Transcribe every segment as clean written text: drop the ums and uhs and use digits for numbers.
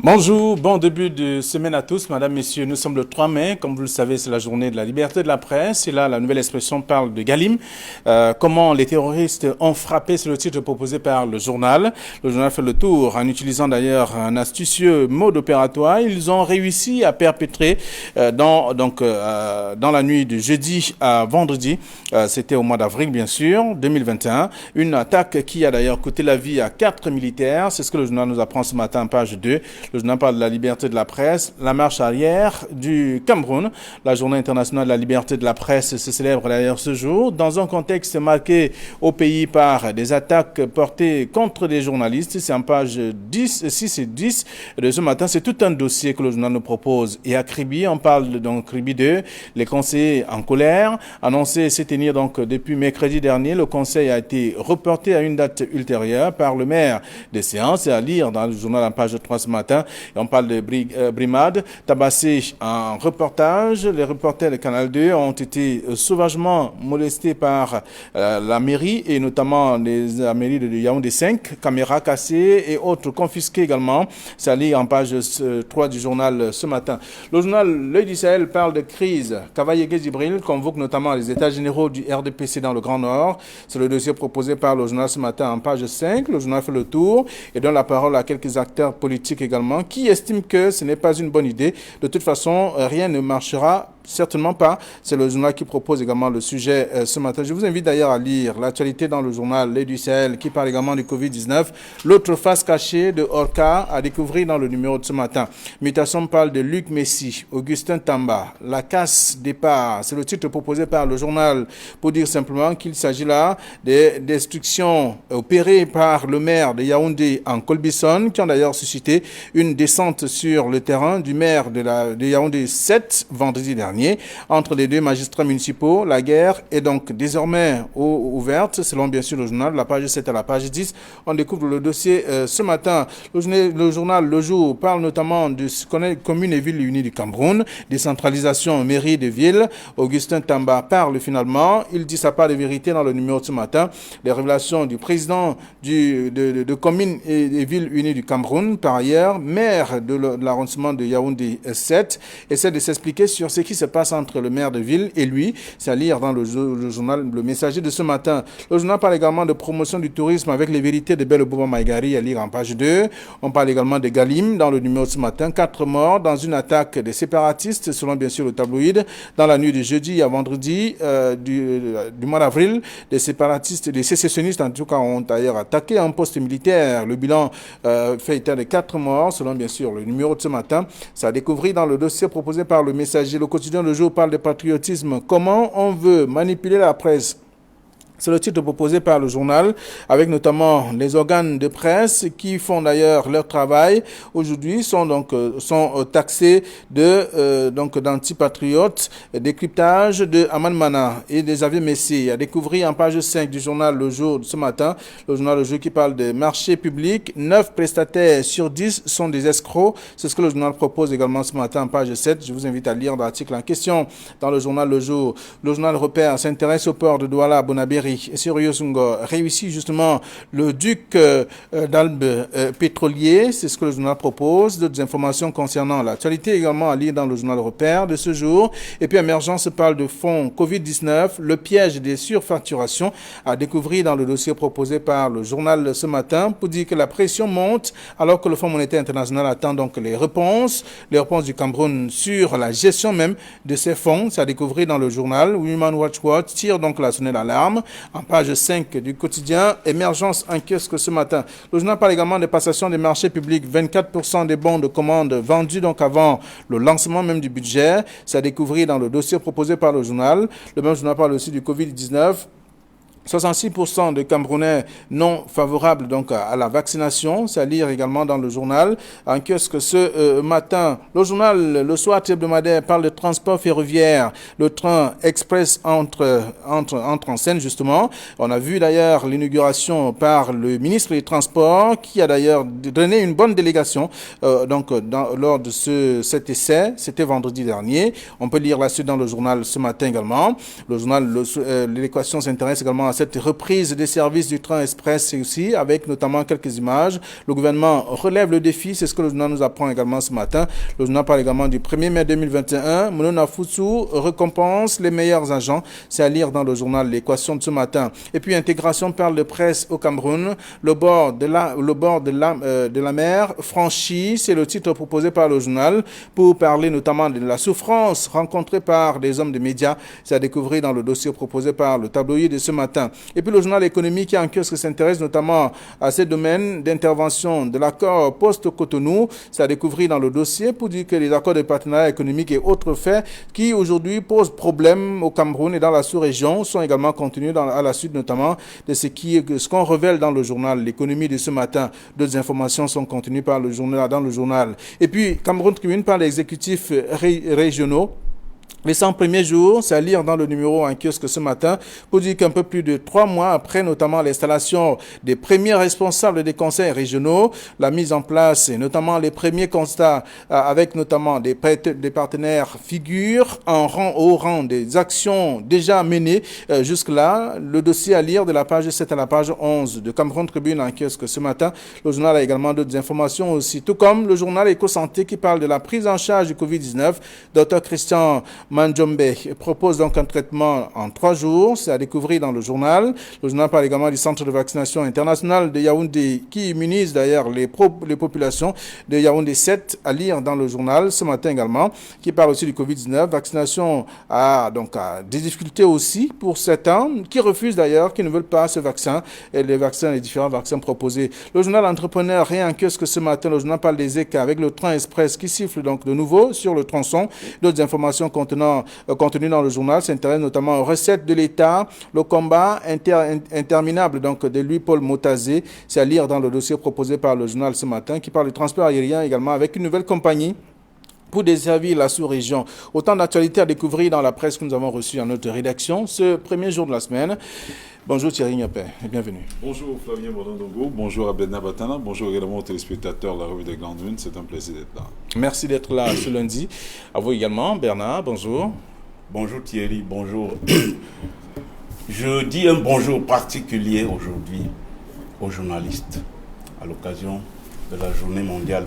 Bonjour, bon début de semaine à tous, mesdames, messieurs. Nous sommes le 3 mai. Comme vous le savez, c'est la journée de la liberté de la presse. Et là, la nouvelle expression parle de Galim. Comment les terroristes ont frappé, c'est le titre proposé par le journal. Le journal fait le tour en utilisant d'ailleurs un astucieux mode opératoire. Ils ont réussi à perpétrer dans la nuit de jeudi à vendredi, c'était au mois d'avril bien sûr, 2021, une attaque qui a d'ailleurs coûté la vie à 4 militaires. C'est ce que le journal nous apprend ce matin, page 2. Le journal parle de la liberté de la presse, la marche arrière du Cameroun. La journée internationale de la liberté de la presse se célèbre d'ailleurs ce jour dans un contexte marqué au pays par des attaques portées contre les journalistes. C'est en page 6 et 10 de ce matin. C'est tout un dossier que le journal nous propose. Et à Kribi, on parle donc Kribi 2, les conseillers en colère, annoncé se tenir donc depuis mercredi dernier. Le conseil a été reporté à une date ultérieure par le maire des séances. C'est à lire dans le journal en page 3 ce matin. Et on parle de brimade tabassée en reportage. Les reporters de Canal 2 ont été sauvagement molestés par la mairie et notamment la mairie de Yaoundé 5, caméras cassées et autres confisquées également. Ça lit en page 3 du journal ce matin. Le journal L'Œil du Sahel parle de crise. Cavaillé Djibril convoque notamment les états généraux du RDPC dans le Grand Nord. C'est le dossier proposé par le journal ce matin en page 5. Le journal fait le tour et donne la parole à quelques acteurs politiques également qui estiment que ce n'est pas une bonne idée. De toute façon, rien ne marchera. Certainement pas. C'est le journal qui propose également le sujet ce matin. Je vous invite d'ailleurs à lire l'actualité dans le journal L'Œil du Sahel qui parle également du Covid-19. L'autre face cachée de Orca à découvrir dans le numéro de ce matin. Mutation parle de Luc Messi, Augustin Tamba, la casse départ. C'est le titre proposé par le journal pour dire simplement qu'il s'agit là des destructions opérées par le maire de Yaoundé en Colbison qui ont d'ailleurs suscité une descente sur le terrain du maire de Yaoundé 7 vendredi dernier. Entre les deux magistrats municipaux, la guerre est donc désormais ouverte, selon bien sûr le journal, de la page 7 à la page 10. On découvre le dossier ce matin. Le journal Le Jour parle notamment de ce qu'on est communes et villes unies du Cameroun, décentralisation mairie de ville. Augustin Tamba parle finalement. Il dit sa part de vérité dans le numéro de ce matin. Les révélations du président de communes et villes unies du Cameroun, par ailleurs, maire de l'arrondissement de Yaoundé 7, essaie de s'expliquer sur ce qui se passe entre le maire de ville et lui. C'est à lire dans le journal Le Messager de ce matin. Le journal parle également de promotion du tourisme avec les vérités de Bello-Bouba Maïgari à lire en page 2. On parle également de Galim dans le numéro de ce matin. 4 morts dans une attaque des séparatistes, selon bien sûr le tabloïd. Dans la nuit de jeudi à vendredi du mois d'avril, des séparatistes, des sécessionnistes en tout cas, ont d'ailleurs attaqué un poste militaire. Le bilan fait état de 4 morts, selon bien sûr le numéro de ce matin. Ça a découvert dans le dossier proposé par le Messager. Le quotidien Le Jour parle de patriotisme. Comment on veut manipuler la presse? C'est le titre proposé par le journal, avec notamment les organes de presse qui font d'ailleurs leur travail. Aujourd'hui, sont taxés d'antipatriotes, décryptage de Aman Mana et des Xavier Messi. À découvrir en page 5 du journal Le Jour de ce matin. Le journal Le Jour qui parle de marché public. 9 prestataires sur 10 sont des escrocs. C'est ce que le journal propose également ce matin en page 7. Je vous invite à lire l'article en question dans le journal Le Jour. Le journal Repère s'intéresse au port de Douala à Bonabéry. Et Sérieux Sungo réussit justement le duc d'Albe pétrolier. C'est ce que le journal propose. D'autres informations concernant l'actualité également à lire dans le journal Repère de ce jour. Et puis Émergence parle de fonds Covid-19, le piège des surfacturations à découvrir dans le dossier proposé par le journal ce matin pour dire que la pression monte alors que le Fonds monétaire international attend donc les réponses du Cameroun sur la gestion même de ces fonds. C'est à découvrir dans le journal. Human Watch Watch tire donc la sonnette d'alarme. En page 5 du quotidien, Émergence en kiosque ce matin. Le journal parle également de passation des marchés publics. 24% des bons de commande vendus donc avant le lancement même du budget. C'est à découvrir dans le dossier proposé par le journal. Le même journal parle aussi du Covid-19. 66% de Camerounais non favorables donc à la vaccination, c'est à lire également dans le journal en kiosque ce matin. Le journal Le Soir hebdomadaire parle de transport ferroviaire. Le train express entre en scène justement. On a vu d'ailleurs l'inauguration par le ministre des Transports qui a d'ailleurs donné une bonne délégation lors de cet essai. C'était vendredi dernier. On peut lire la suite dans le journal ce matin également. Le journal L'Équation s'intéresse également à cette reprise des services du train express aussi, avec notamment quelques images. Le gouvernement relève le défi, c'est ce que le journal nous apprend également ce matin. Le journal parle également du 1er mai 2021. Monona Futsu récompense les meilleurs agents. C'est à lire dans le journal L'Équation de ce matin. Et puis, intégration perle de presse au Cameroun. Le bord de la mer franchi, c'est le titre proposé par le journal pour parler notamment de la souffrance rencontrée par des hommes de médias. C'est à découvrir dans le dossier proposé par le tabloïd de ce matin. Et puis, le journal économique qui en kiosque s'intéresse notamment à ces domaines d'intervention de l'accord post-Cotonou. C'est à découvrir dans le dossier pour dire que les accords de partenariat économique et autres faits qui aujourd'hui posent problème au Cameroun et dans la sous-région sont également contenus à la suite notamment de ce qu'on révèle dans le journal L'économie de ce matin. D'autres informations sont contenues dans le journal. Et puis, Cameroun Tribune par les exécutifs régionaux. Les 100 premiers jours, c'est à lire dans le numéro en kiosque ce matin, pour dire qu'un peu plus de 3 mois après, notamment l'installation des premiers responsables des conseils régionaux, la mise en place et notamment les premiers constats avec notamment des partenaires figurent au rang des actions déjà menées jusque-là. Le dossier à lire de la page 7 à la page 11 de Cameroun Tribune en kiosque ce matin. Le journal a également d'autres informations aussi, tout comme le journal Éco-Santé qui parle de la prise en charge du Covid-19. Dr Christian Manjombe propose donc un traitement en 3 jours. C'est à découvrir dans le journal. Le journal parle également du centre de vaccination international de Yaoundé qui immunise d'ailleurs les populations de Yaoundé 7 à lire dans le journal ce matin également, qui parle aussi du Covid-19. Vaccination a des difficultés aussi pour certains qui refusent d'ailleurs, qui ne veulent pas ce vaccin et les différents vaccins proposés. Le journal Entrepreneur rien que ce matin, le journal parle des écarts avec le train express qui siffle donc de nouveau sur le tronçon. D'autres informations contenues dans le journal s'intéressent notamment aux recettes de l'État, le combat interminable donc de Louis-Paul Motazé. C'est à lire dans le dossier proposé par le journal ce matin qui parle du transport aérien également avec une nouvelle compagnie pour desservir la sous-région. Autant d'actualités à découvrir dans la presse que nous avons reçue en notre rédaction ce premier jour de la semaine. Bonjour Thierry Niapé et bienvenue. Bonjour Flavien Bodondongo, bonjour Abedna Batana, bonjour également aux téléspectateurs de la revue des Grandes Lunes, c'est un plaisir d'être là. Merci d'être là ce lundi. À vous également, Bernard, bonjour. Bonjour Thierry, bonjour. Je dis un bonjour particulier aujourd'hui aux journalistes à l'occasion de la journée mondiale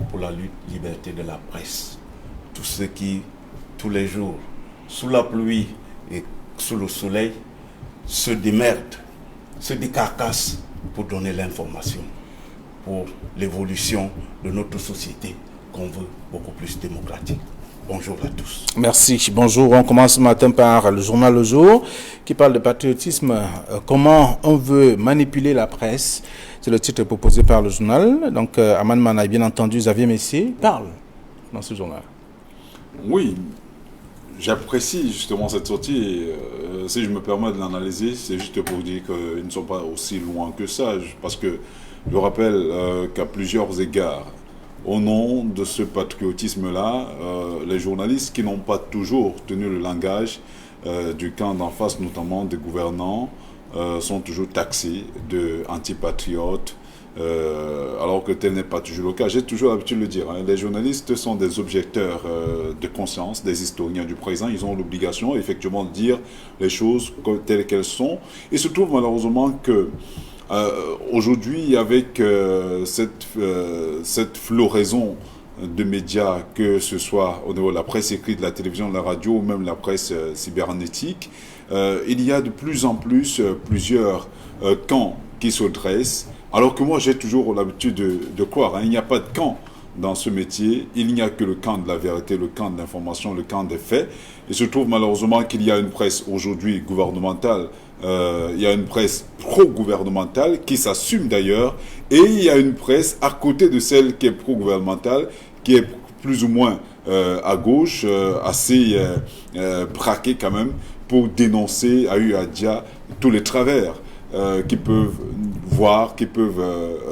pour la lutte liberté de la presse. Tous ceux qui, tous les jours, sous la pluie et sous le soleil, se démerdent, se décarcassent pour donner l'information, pour l'évolution de notre société qu'on veut beaucoup plus démocratique. Bonjour à tous. Merci. Bonjour. On commence ce matin par le journal Le Jour qui parle de patriotisme. Comment on veut manipuler la presse. C'est le titre proposé par le journal. Donc, Aman Mana, bien entendu, Xavier Messier parle dans ce journal. Oui, j'apprécie justement cette sortie. Si je me permets de l'analyser, c'est juste pour dire qu'ils ne sont pas aussi loin que ça. Parce que je rappelle qu'à plusieurs égards, au nom de ce patriotisme-là, les journalistes qui n'ont pas toujours tenu le langage du camp d'en face, notamment des gouvernants, sont toujours taxés d'antipatriotes, alors que tel n'est pas toujours le cas. J'ai toujours l'habitude de le dire, hein, les journalistes sont des objecteurs de conscience, des historiens du présent. Ils ont l'obligation effectivement de dire les choses telles qu'elles sont. Il se trouve malheureusement que aujourd'hui, avec cette floraison de médias, que ce soit au niveau de la presse écrite, de la télévision, de la radio ou même la presse cybernétique, il y a de plus en plus plusieurs camps qui se dressent, alors que moi j'ai toujours l'habitude de croire, hein, il n'y a pas de camp dans ce métier, il n'y a que le camp de la vérité, le camp de l'information, le camp des faits. Il se trouve malheureusement qu'il y a une presse aujourd'hui gouvernementale, il y a une presse pro-gouvernementale qui s'assume d'ailleurs, et il y a une presse à côté de celle qui est pro-gouvernementale, qui est plus ou moins à gauche, assez braquée quand même, pour dénoncer à Uadia tous les travers qu'ils peuvent voir, qu'ils peuvent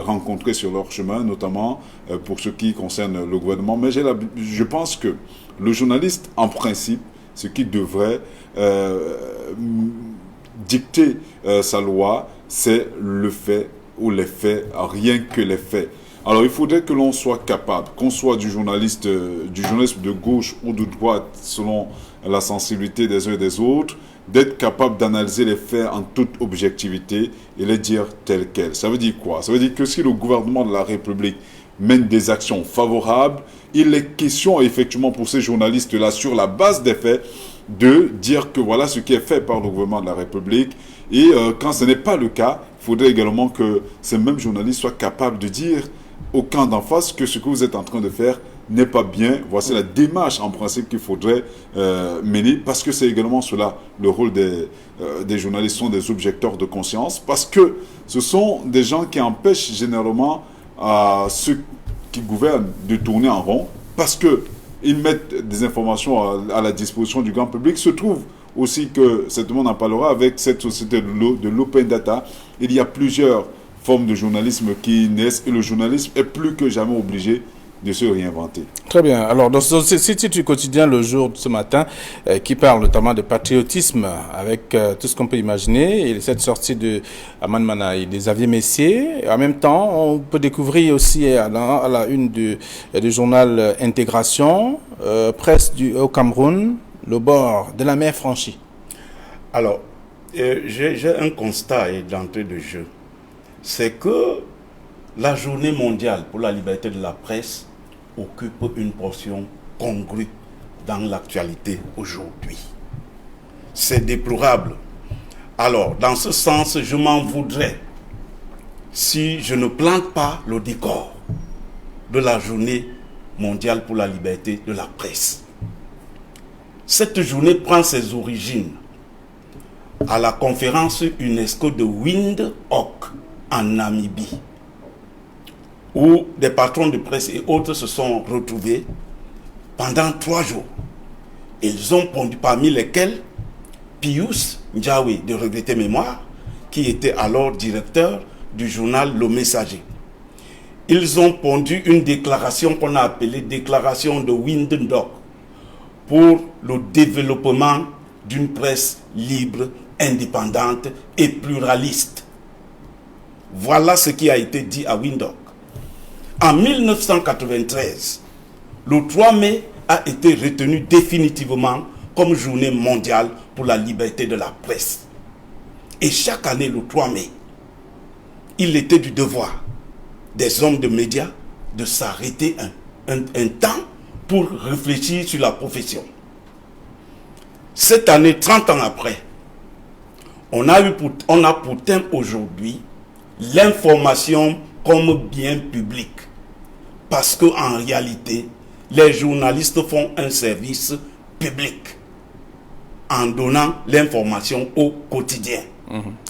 rencontrer sur leur chemin, notamment pour ce qui concerne le gouvernement. Mais je pense que le journaliste, en principe, ce qui devrait dicter sa loi, c'est le fait ou les faits, rien que les faits. Alors, il faudrait que l'on soit capable, qu'on soit du journalisme de gauche ou de droite, selon la sensibilité des uns et des autres, d'être capable d'analyser les faits en toute objectivité et les dire tels quels. Ça veut dire quoi? Ça veut dire que si le gouvernement de la République mène des actions favorables, il est question effectivement pour ces journalistes-là, sur la base des faits, de dire que voilà ce qui est fait par le gouvernement de la République. Et quand ce n'est pas le cas, il faudrait également que ces mêmes journalistes soient capables de dire au camp d'en face que ce que vous êtes en train de faire n'est pas bien. Voici la démarche en principe qu'il faudrait mener, parce que c'est également cela le rôle des journalistes, sont des objecteurs de conscience, parce que ce sont des gens qui empêchent généralement ceux qui gouvernent de tourner en rond, parce qu'ils mettent des informations à la disposition du grand public. Se trouve aussi que, certainement on en parlera, avec cette société de l'open data, il y a plusieurs formes de journalisme qui naissent, et le journalisme est plus que jamais obligé de se réinventer. Très bien. Alors, dans ce site du quotidien Le Jour de ce matin, qui parle notamment de patriotisme, avec tout ce qu'on peut imaginer, et cette sortie de Aman Manaï, des Xavier Messier. En même temps, on peut découvrir aussi à la une du journal Intégration, presse au Cameroun, le bord de la mer franchie. Alors, j'ai un constat d'entrée de jeu. C'est que la journée mondiale pour la liberté de la presse occupe une portion congrue dans l'actualité aujourd'hui. C'est déplorable. Alors, dans ce sens, je m'en voudrais si je ne plante pas le décor de la journée mondiale pour la liberté de la presse. Cette journée prend ses origines à la conférence UNESCO de Windhoek en Namibie, où des patrons de presse et autres se sont retrouvés pendant 3 jours. Ils ont pondu, parmi lesquels Pius Ndiaye, de regrettée mémoire, qui était alors directeur du journal Le Messager. Ils ont pondu une déclaration qu'on a appelée déclaration de Windhoek pour le développement d'une presse libre, indépendante et pluraliste. Voilà ce qui a été dit à Windhoek. En 1993, le 3 mai a été retenu définitivement comme journée mondiale pour la liberté de la presse. Et chaque année, le 3 mai, il était du devoir des hommes de médias de s'arrêter un temps pour réfléchir sur la profession. Cette année, 30 ans après, on a pour thème aujourd'hui l'information comme bien public. Parce qu'en réalité, les journalistes font un service public en donnant l'information au quotidien.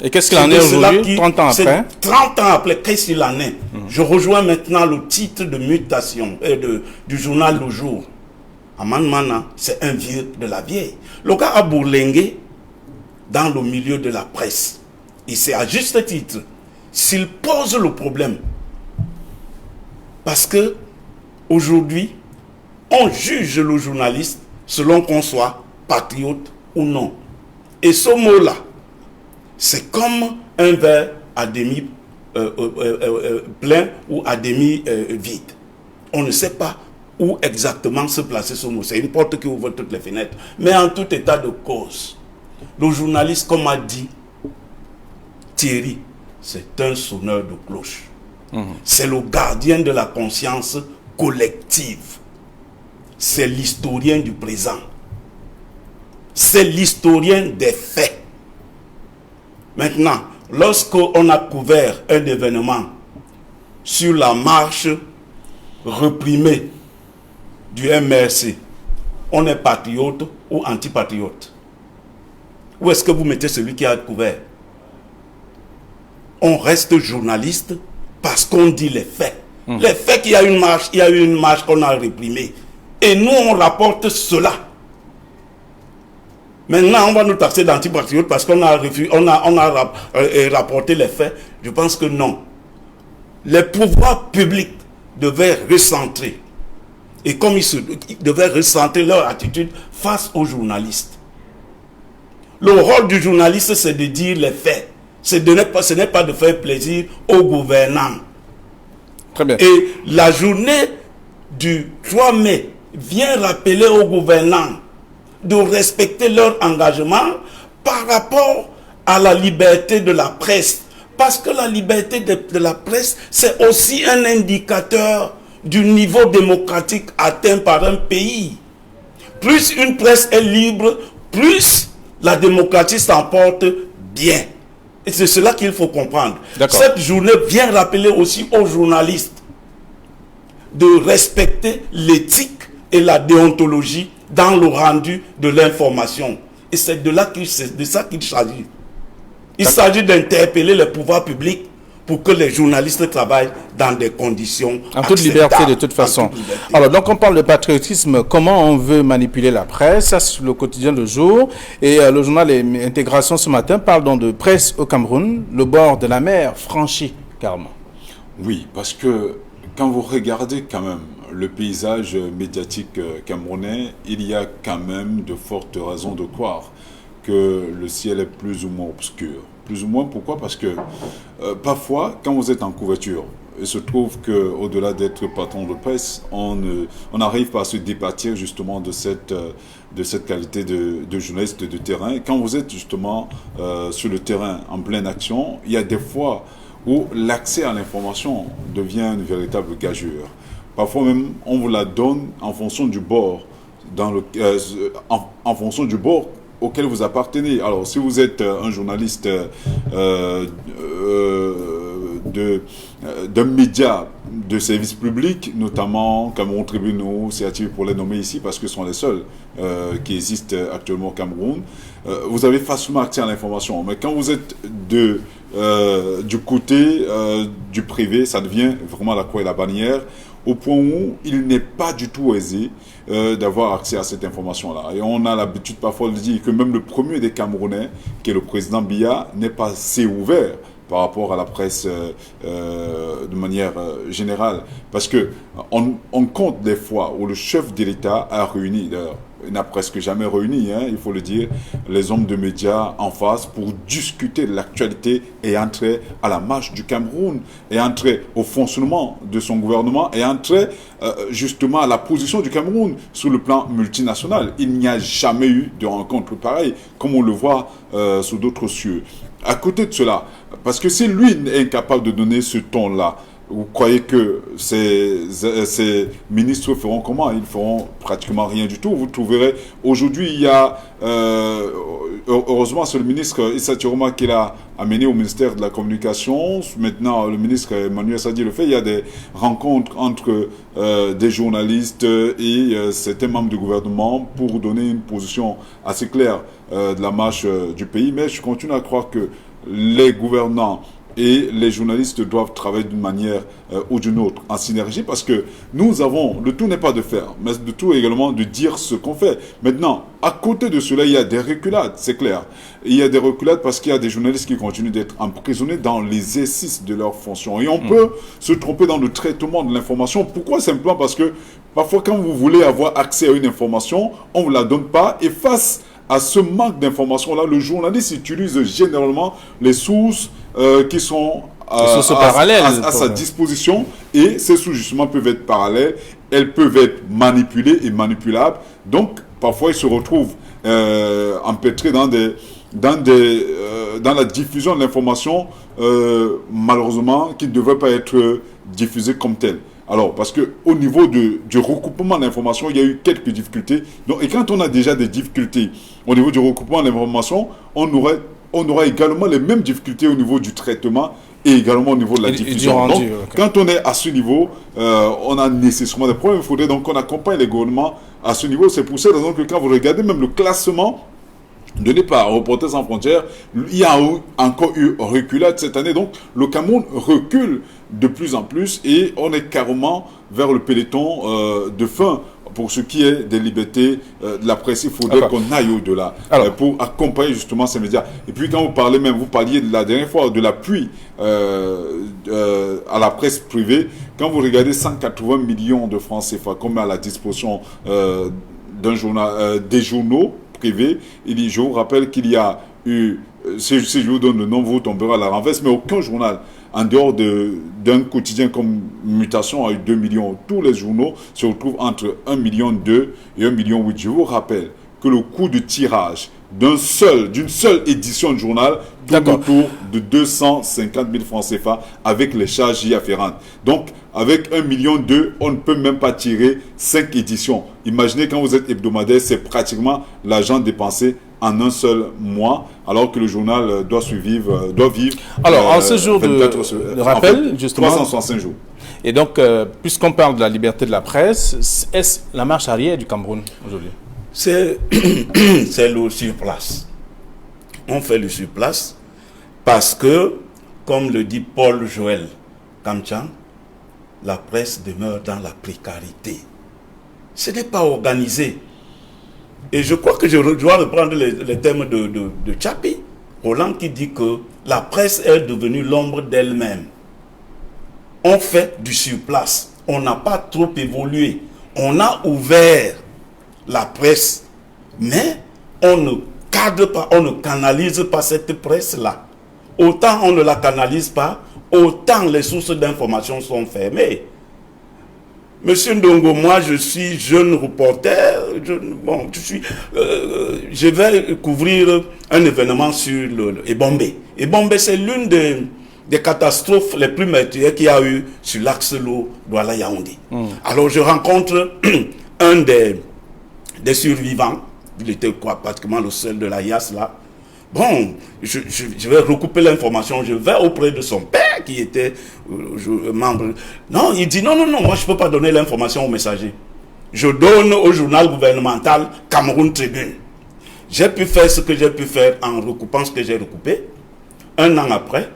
Et qu'est-ce qu'il en est aujourd'hui, 30 ans après? 30 ans après, qu'est-ce qu'il en est? Je rejoins maintenant le titre de mutation du journal Le Jour. Aman Mana, c'est un vieux de la vieille. Le gars a bourlingué dans le milieu de la presse. Et c'est à juste titre. S'il pose le problème, parce que aujourd'hui, on juge le journaliste selon qu'on soit patriote ou non. Et ce mot-là, c'est comme un verre à demi plein ou à demi vide. On ne sait pas où exactement se placer ce mot. C'est une porte qui ouvre toutes les fenêtres. Mais en tout état de cause, le journaliste, comme a dit Thierry, c'est un sonneur de cloche. C'est le gardien de la conscience collective. C'est l'historien du présent. C'est l'historien des faits. Maintenant, lorsqu'on a couvert un événement sur la marche réprimée du MRC, on est patriote ou antipatriote? Où est-ce que vous mettez celui qui a couvert? On reste journaliste parce qu'on dit les faits. Les faits qu'il y a eu une marche qu'on a réprimée. Et nous, on rapporte cela. Maintenant, on va nous taxer d'antipatriotes parce qu'on a rapporté les faits. Je pense que non. Les pouvoirs publics devaient recentrer. Et comme ils devaient recentrer leur attitude face aux journalistes. Le rôle du journaliste, c'est de dire les faits. Ce n'est pas de faire plaisir aux gouvernants. Très bien. Et la journée du 3 mai vient rappeler aux gouvernants de respecter leur engagement par rapport à la liberté de la presse. Parce que la liberté de la presse, c'est aussi un indicateur du niveau démocratique atteint par un pays. Plus une presse est libre, plus la démocratie s'emporte bien. Et c'est cela qu'il faut comprendre. Cette journée vient rappeler aussi aux journalistes de respecter l'éthique et la déontologie dans le rendu de l'information. Et c'est de ça qu'il s'agit. Il s'agit d'interpeller le pouvoir public pour que les journalistes travaillent dans des conditions en toute liberté, de toute façon. Alors, donc, on parle de patriotisme. Comment on veut manipuler la presse? Ça, c'est le quotidien de jour. Et le journal Intégration ce matin parle donc de presse au Cameroun, le bord de la mer franchi, carrément. Oui, parce que quand vous regardez quand même le paysage médiatique camerounais, il y a quand même de fortes raisons de croire que le ciel est plus ou moins obscur. Plus ou moins, pourquoi? Parce que parfois, quand vous êtes en couverture, il se trouve qu'au-delà d'être patron de presse, on n'arrive pas à se départir justement de cette qualité de journaliste de terrain. Quand vous êtes justement sur le terrain en pleine action, il y a des fois où l'accès à l'information devient une véritable gageure. Parfois même, on vous la donne en fonction du bord, en fonction du bord auquel vous appartenez. Alors, si vous êtes un journaliste d'un média de service public, notamment Cameroun Tribunaux, CATV pour les nommer ici, parce que ce sont les seuls qui existent actuellement au Cameroun, vous avez facilement accès à l'information. Mais quand vous êtes du côté du privé, ça devient vraiment la croix et la bannière, au point où il n'est pas du tout aisé d'avoir accès à cette information-là. Et on a l'habitude parfois de dire que même le premier des Camerounais, qui est le président Biya, n'est pas assez ouvert par rapport à la presse de manière générale. Parce que on compte des fois où le chef de l'État a réuni, il n'a presque jamais réuni, il faut le dire, les hommes de médias en face pour discuter de l'actualité et entrer à la marche du Cameroun, et entrer au fonctionnement de son gouvernement, et entrer justement à la position du Cameroun sur le plan multinational. Il n'y a jamais eu de rencontre pareille, comme on le voit sous d'autres cieux. À côté de cela, parce que si lui est incapable de donner ce ton-là, vous croyez que ces ministres feront comment? Ils feront pratiquement rien du tout. Vous trouverez, aujourd'hui, il y a, heureusement, c'est le ministre Issa Tiroma qui l'a amené au ministère de la Communication. Maintenant, le ministre Emmanuel Sadi le fait. Il y a des rencontres entre des journalistes et certains membres du gouvernement pour donner une position assez claire de la marche du pays. Mais je continue à croire que les gouvernants et les journalistes doivent travailler d'une manière ou d'une autre en synergie, parce que nous avons, le tout n'est pas de faire, mais le tout également de dire ce qu'on fait. Maintenant, à côté de cela, il y a des reculades, c'est clair. Il y a des reculades parce qu'il y a des journalistes qui continuent d'être emprisonnés dans l'exercice de leurs fonctions. Et on peut se tromper dans le traitement de l'information. Pourquoi? Simplement parce que parfois, quand vous voulez avoir accès à une information, on ne vous la donne pas, et face à ce manque d'informations-là, le journaliste utilise généralement les sources qui sont à sa disposition, et ces sources justement peuvent être parallèles, elles peuvent être manipulées et manipulables. Donc parfois ils se retrouvent empêtrés dans la diffusion de l'information malheureusement qui ne devrait pas être diffusée comme telle. Alors, parce qu'au niveau du recoupement d'informations, il y a eu quelques difficultés. Donc, et quand on a déjà des difficultés au niveau du recoupement d'informations, on aura également les mêmes difficultés au niveau du traitement et également au niveau de la diffusion. Donc, quand on est à ce niveau, on a nécessairement des problèmes. Il faudrait donc qu'on accompagne les gouvernements à ce niveau. C'est pour ça que quand vous regardez même le classement donné par Reporters sans frontières, il y a encore eu reculade cette année. Donc, le Cameroun recule de plus en plus et on est carrément vers le peloton de fin. Pour ce qui est des libertés de la presse, il faudrait qu'on aille au-delà pour accompagner justement ces médias. Et puis quand vous parliez de la dernière fois de l'appui à la presse privée, quand vous regardez 180 millions de francs CFA qu'on met à la disposition des journaux privés, je vous rappelle qu'il y a eu, si je vous donne le nom, vous tomberez à la renverse, mais aucun journal en dehors d'un quotidien comme Mutation a eu 2 millions, tous les journaux se retrouvent entre 1,2 million et 1,8 million. Je vous rappelle que le coût de tirage d'une seule édition de journal tourne autour de 250 000 francs CFA avec les charges y afférentes. Donc, avec 1,2 million, on ne peut même pas tirer 5 éditions. Imaginez quand vous êtes hebdomadaire, c'est pratiquement l'argent dépensé en un seul mois, alors que le journal doit vivre. Alors, en ce jour de rappel, en fait, justement, 365 jours. Et donc, puisqu'on parle de la liberté de la presse, est-ce la marche arrière du Cameroun aujourd'hui? C'est le surplace. On fait le surplace parce que, comme le dit Paul Joël Kamchan, la presse demeure dans la précarité. Ce n'est pas organisé. Et je crois que je dois reprendre les termes de Tchapi, Roland, qui dit que la presse est devenue l'ombre d'elle-même. On fait du surplace. On n'a pas trop évolué. On a ouvert la presse, mais on ne cadre pas, on ne canalise pas cette presse-là. Autant on ne la canalise pas, autant les sources d'information sont fermées. Monsieur Ndongo, moi je suis jeune reporter, je vais couvrir un événement sur le Ebombe. Ebombe, c'est l'une des catastrophes les plus meurtrières qu'il y a eu sur l'axe l'eau Douala-Yaoundé. Alors je rencontre un des survivants, il était pratiquement le seul de la IAS là. Bon, je vais recouper l'information, je vais auprès de son père qui était membre. Non, il dit non, moi je ne peux pas donner l'information au messager. Je donne au journal gouvernemental Cameroun Tribune. J'ai pu faire ce que j'ai pu faire en recoupant ce que j'ai recoupé. Un an après,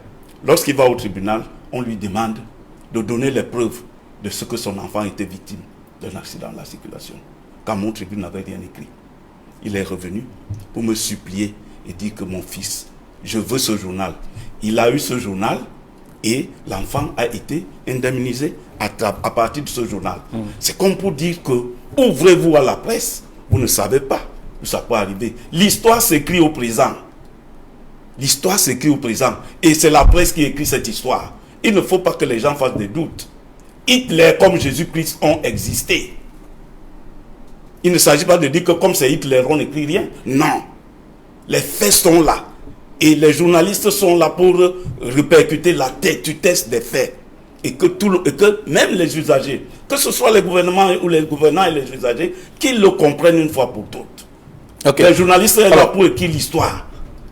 lorsqu'il va au tribunal, on lui demande de donner les preuves de ce que son enfant était victime d'un accident de la circulation. Cameroun Tribune n'avait rien écrit. Il est revenu pour me supplier et dire que mon fils, je veux ce journal. Il a eu ce journal et l'enfant a été indemnisé à partir de ce journal. C'est comme pour dire que ouvrez-vous à la presse, vous ne savez pas où ça peut arriver. L'histoire s'écrit au présent. L'histoire s'écrit au présent. Et c'est la presse qui écrit cette histoire. Il ne faut pas que les gens fassent des doutes. Hitler comme Jésus-Christ ont existé. Il ne s'agit pas de dire que comme c'est Hitler, on n'écrit rien. Non. Les faits sont là. Et les journalistes sont là pour répercuter la têtutesse des faits. Et que même les usagers, que ce soit les gouvernements ou les gouvernants et les usagers, qu'ils le comprennent une fois pour toutes. Okay. Les journalistes sont là pour écrire l'histoire.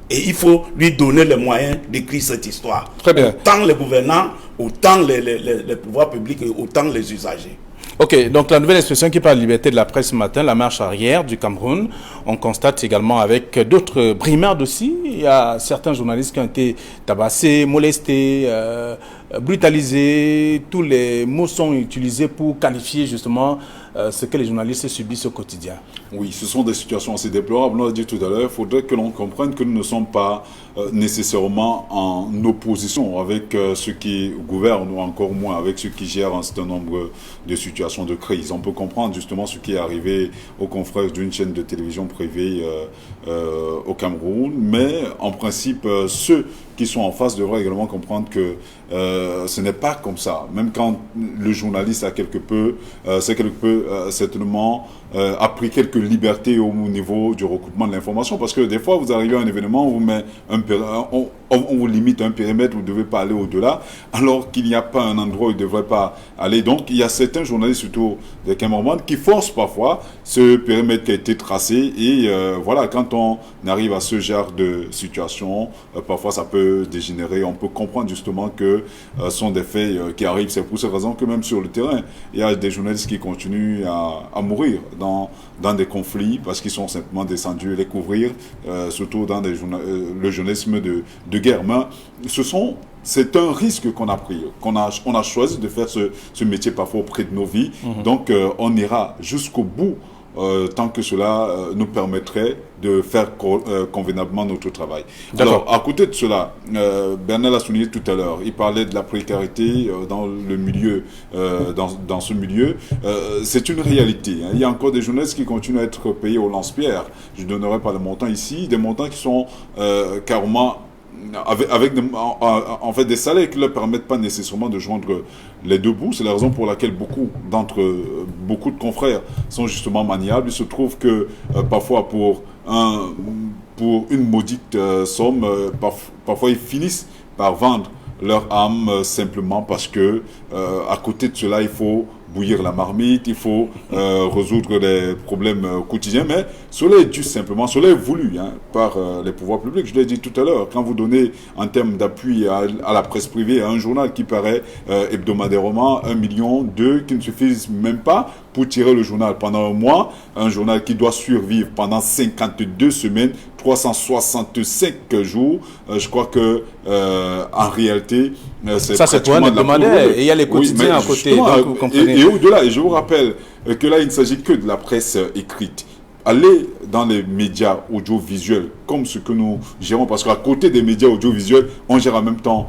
Et il faut lui donner les moyens d'écrire cette histoire. Très bien. Autant les gouvernants, autant les pouvoirs publics et autant les usagers. Ok, donc la nouvelle expression qui parle de liberté de la presse ce matin, la marche arrière du Cameroun, on constate également avec d'autres brimades aussi. Il y a certains journalistes qui ont été tabassés, molestés, brutalisés. Tous les mots sont utilisés pour qualifier justement ce que les journalistes subissent au quotidien. Oui, ce sont des situations assez déplorables. On l'a dit tout à l'heure, il faudrait que l'on comprenne que nous ne sommes pas nécessairement en opposition avec ceux qui gouvernent ou encore moins avec ceux qui gèrent un certain nombre de situations de crise. On peut comprendre justement ce qui est arrivé aux confrères d'une chaîne de télévision privée au Cameroun, mais en principe, ceux qui sont en face devraient également comprendre que ce n'est pas comme ça. Même quand le journaliste a certainement a pris quelques libertés au niveau du recoupement de l'information, parce que des fois vous arrivez à un événement, on vous limite un périmètre, vous ne devez pas aller au-delà, alors qu'il n'y a pas un endroit où il ne devrait pas aller. Donc il y a certains journalistes, surtout des caméramans, qui forcent parfois ce périmètre qui a été tracé, et voilà, quand on arrive à ce genre de situation, parfois ça peut dégénérer. On peut comprendre justement que ce sont des faits qui arrivent. C'est pour cette raison que même sur le terrain, il y a des journalistes qui continuent à mourir dans des conflits parce qu'ils sont simplement descendus les couvrir, surtout dans le journalisme de guerre. Mais c'est un risque qu'on a pris, on a choisi de faire ce métier parfois auprès de nos vies. Donc on ira jusqu'au bout tant que cela nous permettrait de faire convenablement notre travail. Alors, à côté de cela, Bernard l'a souligné tout à l'heure, il parlait de la précarité dans le milieu, dans ce milieu. C'est une réalité. Hein. Il y a encore des journalistes qui continuent à être payés au lance-pierre. Je ne donnerai pas le montant ici, des montants qui sont carrément en fait des salaires qui ne leur permettent pas nécessairement de joindre les deux bouts. C'est la raison pour laquelle beaucoup de confrères sont justement maniables. Il se trouve que parfois pour une maudite somme, parfois ils finissent par vendre leur âme simplement parce que à côté de cela, il faut bouillir la marmite, il faut résoudre les problèmes quotidiens, mais cela est dû simplement, cela est voulu par les pouvoirs publics. Je l'ai dit tout à l'heure, quand vous donnez en termes d'appui à la presse privée, à un journal qui paraît hebdomadairement 1 million, 2, qui ne suffisent même pas pour tirer le journal pendant un mois, un journal qui doit survivre pendant 52 semaines, 365 jours, je crois que en réalité, c'est pour un hebdomadaire, et il y a les quotidiens à côté, donc vous comprenez. Et au-delà, et je vous rappelle que là, il ne s'agit que de la presse écrite. Allez dans les médias audiovisuels, comme ce que nous gérons, parce qu'à côté des médias audiovisuels, on gère en même temps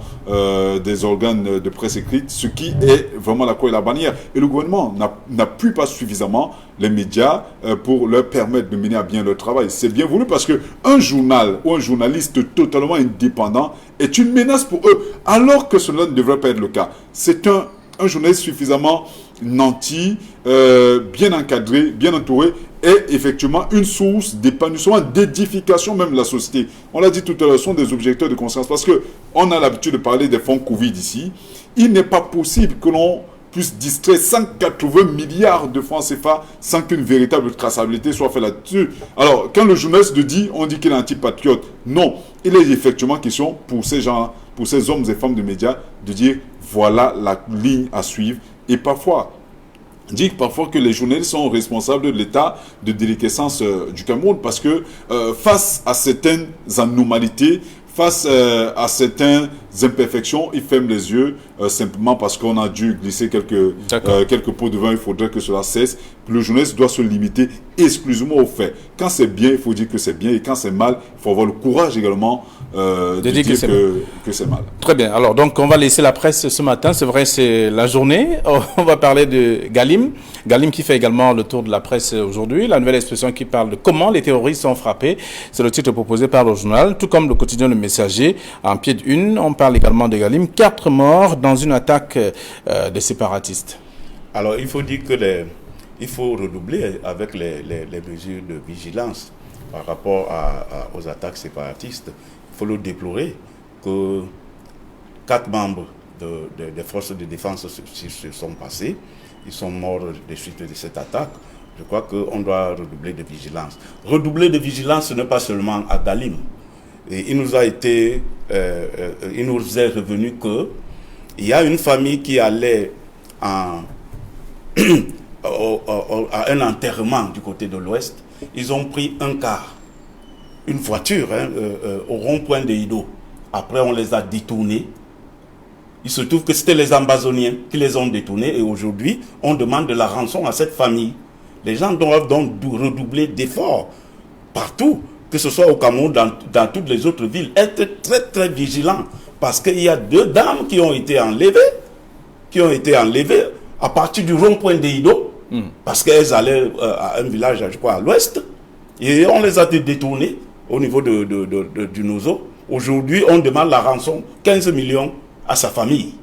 des organes de presse écrite, ce qui est vraiment la croix et la bannière. Et le gouvernement n'appuie pas suffisamment les médias pour leur permettre de mener à bien leur travail. C'est bien voulu parce qu'un journal ou un journaliste totalement indépendant est une menace pour eux, alors que cela ne devrait pas être le cas. C'est un journaliste suffisamment nanti, bien encadré, bien entouré, est effectivement une source d'épanouissement, d'édification même de la société. On l'a dit tout à l'heure, ce sont des objecteurs de conscience parce qu'on a l'habitude de parler des fonds Covid ici. Il n'est pas possible que l'on puisse distraire 180 milliards de francs CFA sans qu'une véritable traçabilité soit faite là-dessus. Alors, quand le journaliste le dit, on dit qu'il est antipatriote. Non, il est effectivement question pour ces gens, pour ces hommes et femmes de médias, de dire voilà la ligne à suivre. Et parfois que les journalistes sont responsables de l'état de déliquescence du Cameroun parce que face à certaines anomalités, face à certaines imperfections, ils ferment les yeux simplement parce qu'on a dû glisser quelques pots de vin. Il faudrait que cela cesse. Le journaliste doit se limiter exclusivement aux faits. Quand c'est bien, il faut dire que c'est bien. Et quand c'est mal, il faut avoir le courage également de dire que c'est mal. Très bien. Alors, donc, on va laisser la presse ce matin. C'est vrai, c'est la journée. On va parler de Galim. Galim qui fait également le tour de la presse aujourd'hui. La nouvelle expression qui parle de comment les terroristes sont frappés. C'est le titre proposé par le journal, tout comme le quotidien Le Messager. En pied de une, on parle également de Galim. 4 morts dans une attaque des séparatistes. Alors, il faut dire que il faut redoubler avec les mesures de vigilance par rapport aux attaques séparatistes. Il faut le déplorer que 4 membres des forces de défense se sont passés. Ils sont morts des suites de cette attaque. Je crois qu'on doit redoubler de vigilance. Redoubler de vigilance, ce n'est pas seulement à Galim. Et il nous est revenu qu'il y a une famille qui allait à un enterrement du côté de l'Ouest. Ils ont pris un car, une voiture au rond-point de Ido. Après, on les a détournés. Il se trouve que c'était les Ambazoniens qui les ont détournés et aujourd'hui, on demande de la rançon à cette famille. Les gens doivent donc redoubler d'efforts partout, que ce soit au Cameroun, dans toutes les autres villes. Être très très vigilants parce qu'il y a 2 dames qui ont été enlevées à partir du rond-point de Ido parce qu'elles allaient à un village, je crois, à l'ouest et on les a détournées au niveau du Nozo. Aujourd'hui, on demande la rançon 15 millions à sa famille.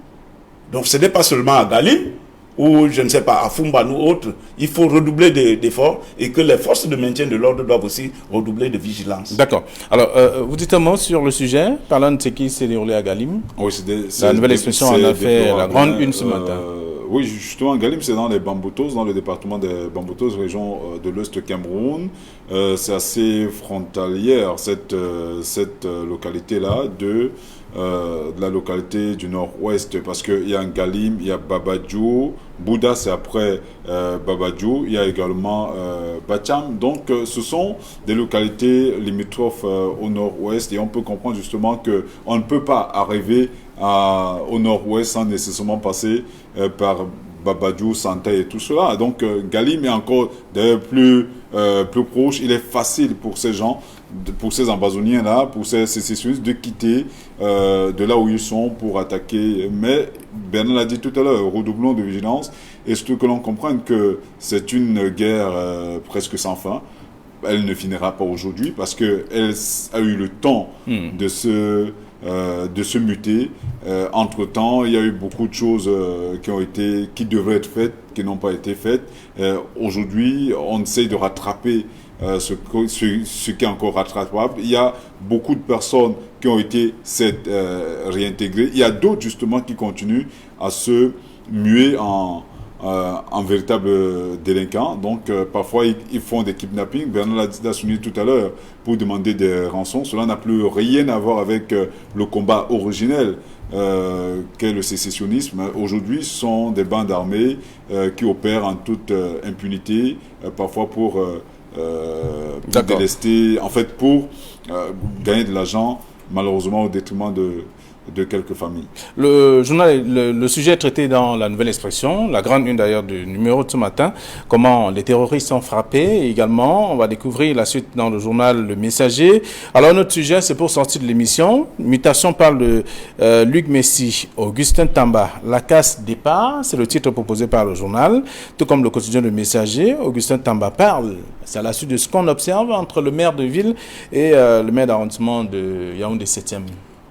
Donc ce n'est pas seulement à Galim ou je ne sais pas, à Fumban ou autre. Il faut redoubler d'efforts et que les forces de maintien de l'ordre doivent aussi redoubler de vigilance. D'accord. Alors, vous dites un mot sur le sujet, parlant de ce qui s'est déroulé à Galim. Oui, la nouvelle expression en a fait la grande une ce matin. Oui, justement, Galim, c'est dans les Bamboutos, dans le département des Bamboutos, région de l'Ouest Cameroun. C'est assez frontalière, cette localité-là, de la localité du nord-ouest, parce qu'il y a un Galim, il y a Babadjou, Bouddha c'est après Babadjou, il y a également Bacham. Donc ce sont des localités limitrophes au nord-ouest et on peut comprendre justement qu'on ne peut pas arriver au nord-ouest sans nécessairement passer par Babadjou, Santé et tout cela. Donc Galim est encore plus proche. Il est facile pour ces gens, pour ces Ambazoniens-là, pour ces sécessionnistes de quitter de là où ils sont pour attaquer. Mais Bernard l'a dit tout à l'heure, redoublons de vigilance et surtout que l'on comprenne que c'est une guerre presque sans fin. Elle ne finira pas aujourd'hui parce qu'elle a eu le temps de se de se muter. Entre-temps, il y a eu beaucoup de choses qui devraient être faites, qui n'ont pas été faites. Aujourd'hui, on essaye de rattraper ce qui est encore rattrapable. Il y a beaucoup de personnes qui ont été réintégrées. Il y a d'autres justement qui continuent à se muer en véritables délinquants. Donc parfois ils font des kidnappings. Bernard l'a souligné tout à l'heure pour demander des rançons. Cela n'a plus rien à voir avec le combat originel qu'est le sécessionnisme. Aujourd'hui, ce sont des bandes armées qui opèrent en toute impunité, parfois pour délester, en fait pour gagner de l'argent, malheureusement au détriment de quelques familles. Le journal, le sujet est traité dans la Nouvelle Expression, la grande une d'ailleurs du numéro de ce matin, comment les terroristes sont frappés. Et également, on va découvrir la suite dans le journal Le Messager. Alors notre sujet, c'est pour sortir de l'émission. Mutation parle de Luc Messi, Augustin Tamba, la casse départ, c'est le titre proposé par le journal. Tout comme le quotidien Le Messager, Augustin Tamba parle, c'est à la suite de ce qu'on observe entre le maire de ville et le maire d'arrondissement de Yaoundé 7e.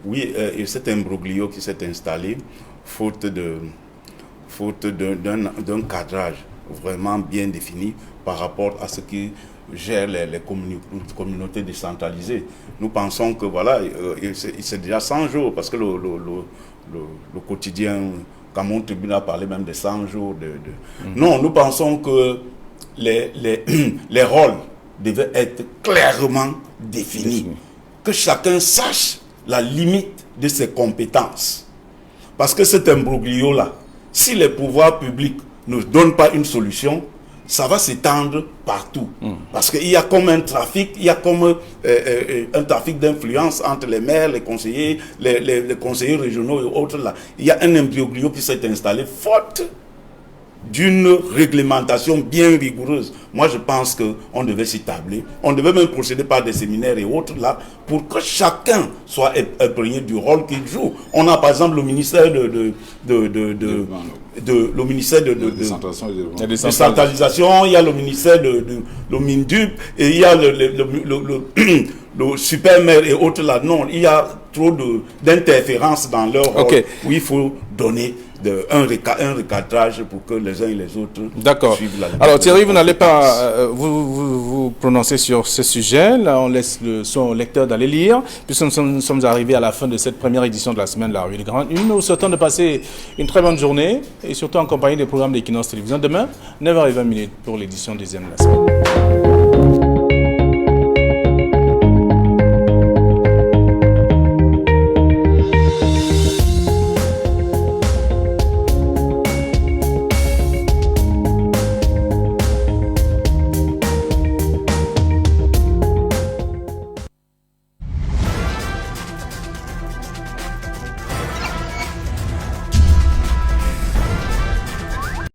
Oui, et cet imbroglio qui s'est installé, faute d'un cadrage vraiment bien défini par rapport à ce qui gère les communautés décentralisées. Nous pensons que voilà, c'est déjà 100 jours, parce que le quotidien Cameroun Tribune a parlé même de 100 jours. Non, nous pensons que les rôles devaient être clairement définis, que chacun sache la limite de ses compétences. Parce que cet imbroglio-là, si les pouvoirs publics ne donnent pas une solution, ça va s'étendre partout. Parce qu'il y a comme un trafic, il y a comme un trafic d'influence entre les maires, les conseillers, les conseillers régionaux et autres là. Il y a un imbroglio qui s'est installé faute d'une réglementation bien rigoureuse. Moi, je pense qu'on devait s'y tabler. On devait même procéder par des séminaires et autres là, pour que chacun soit imprégné du rôle qu'il joue. On a par exemple le ministère de décentralisation, il y a le ministère de l'OMINDUP, et il y a le super maire et autres là. Non, il y a trop d'interférences dans leur rôle, où il faut donner un recadrage pour que les uns et les autres suivent la. Alors Thierry, vous n'allez pas vous prononcer sur ce sujet. Là, on laisse son lecteur d'aller lire, puisque nous sommes arrivés à la fin de cette première édition de la semaine de la Rue de Grande Une. Nous souhaitons de passer une très bonne journée, et surtout en compagnie des programmes d'Equinox Télévision. Demain, 9h20 pour l'édition 10e de la semaine.